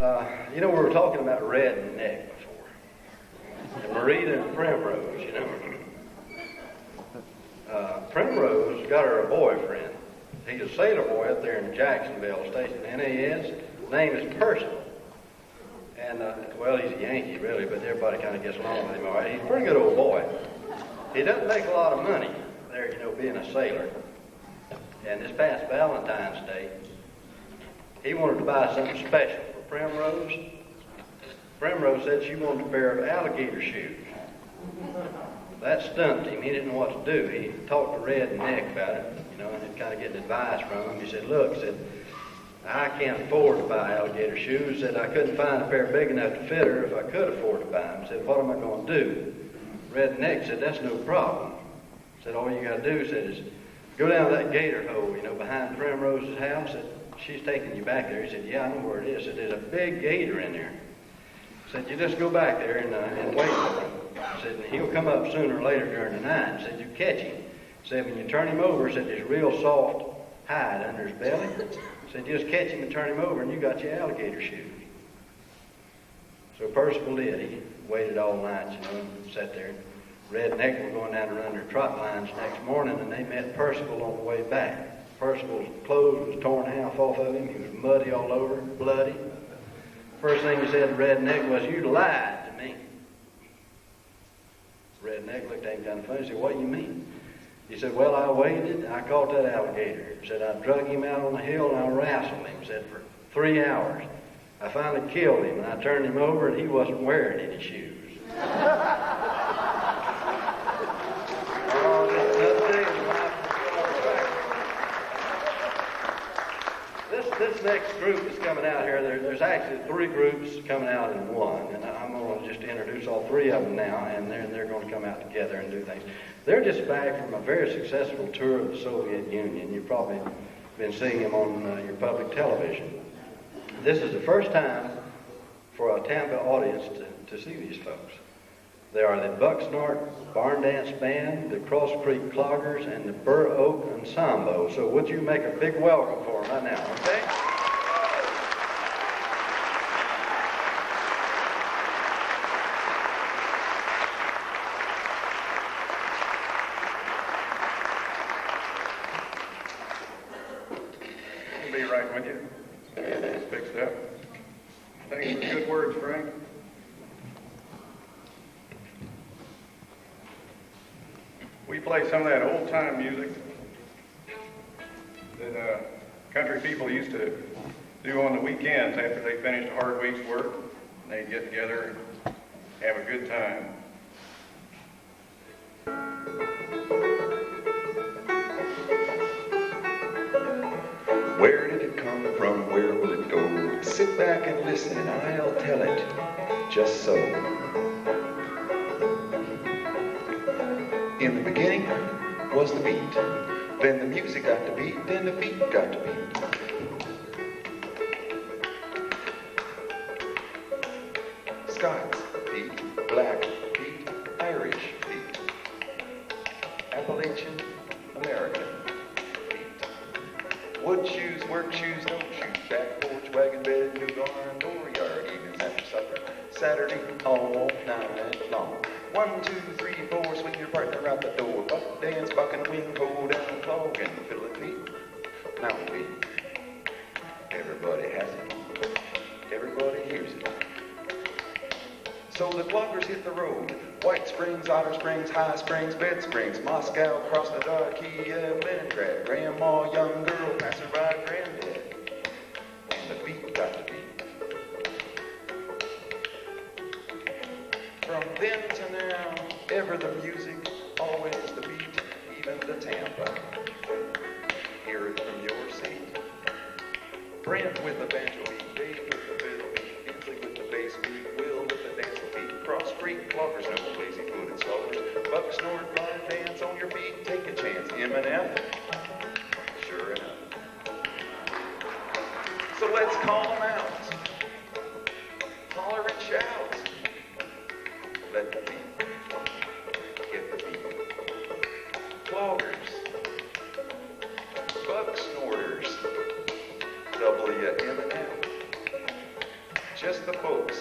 You know, we were talking about redneck before. And Marita and Primrose, you know. Primrose got her a boyfriend. He's a sailor boy up there in Jacksonville Station, NAS. His name is Percival. And, well, he's a Yankee, really, but everybody kind of gets along with him all right. He's a pretty good old boy. He doesn't make a lot of money there, you know, being a sailor. And this past Valentine's Day, he wanted to buy something special for Primrose. Primrose said she wanted a pair of alligator shoes. That stumped him. He didn't know what to do. He talked to Redneck about it, you know, and kind of getting advice from him. He said, look, he said, I can't afford to buy alligator shoes. He said, I couldn't find a pair big enough to fit her if I could afford to buy them. He said, what am I going to do? Redneck said, that's no problem. He said, all you got to do, said, is go down that gator hole, you know, behind Primrose's house. Said, she's taking you back there. He said, yeah, I know where it is. He said, there's a big gator in there. He said, you just go back there and wait for him. He said, and he'll come up sooner or later during the night. He said, you catch him. He said, when you turn him over, he said, there's real soft hide under his belly. He said, just catch him and turn him over and you got your alligator shoes. So Percival did. He waited all night, you know, and sat there. Redneck were going down to run their trot lines next morning, and they met Percival on the way back. Percival's clothes was torn half off of him. He was muddy all over, bloody. First thing he said to Redneck was, you lied to me. Redneck looked at him kind of funny. He said, what do you mean? He said, well, I waited. I caught that alligator. He said, I drug him out on the hill and I wrestled him. He said, for 3 hours. I finally killed him, and I turned him over, and he wasn't wearing any shoes. This next group that's coming out here, there's actually 3 groups coming out in one, and I'm going to just introduce all 3 of them now, and they're going to come out together and do things. They're just back from a very successful tour of the Soviet Union. You've probably been seeing them on your public television. This is the first time for a Tampa audience to see these folks. They are the Bucksnort Barndance Band, the Cross Creek Cloggers, and the Burr Oak Ensemble. So would you make a big welcome for them right now, okay? I'll be right with you. It's fixed up. Thanks for the good words, Frank. We play some of that old-time music that country people used to do on the weekends after they finished a hard week's work. They'd get together and have a good time. Where did it come from? Where will it go? Sit back and listen, and I'll tell it just so. In the beginning was the beat, then the music got to beat, then the beat got to beat. Scots beat, black beat, Irish beat, Appalachian, American beat. Wood shoes, work shoes, no shoes, back porch, wagon bed, new barn, dooryard, evenings after supper, Saturday all night long. 1, 2, 3, 4, swing your partner out the door. Buck dance, bucking, wind, cold down, clogging, fiddle and beat, mountain beat. Everybody has it. Everybody hears it. So the cloggers hit the road. White Springs, Otter Springs, High Springs, Bed Springs, Moscow, Krasnodar, Leningrad, Grandma, young girl, passerby, granddad. And the beat got to beat. From then to now, ever the music, always the beat, even the Tampa. Hear it from your seat. Brent with the banjo beat, Dave with the fiddle beat, Inslee with the bass beat, Will with the dance beat, Cross Creek Cloggers, no lazy-footed sloggers, Bucksnort Barndance on your feet, take a chance, M&F, sure enough. So let's call them out, holler and shout. Let the beat get the beat. Cloggers, Bucksnorters, WM&M, just the folks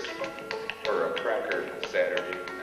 for a cracker Saturday.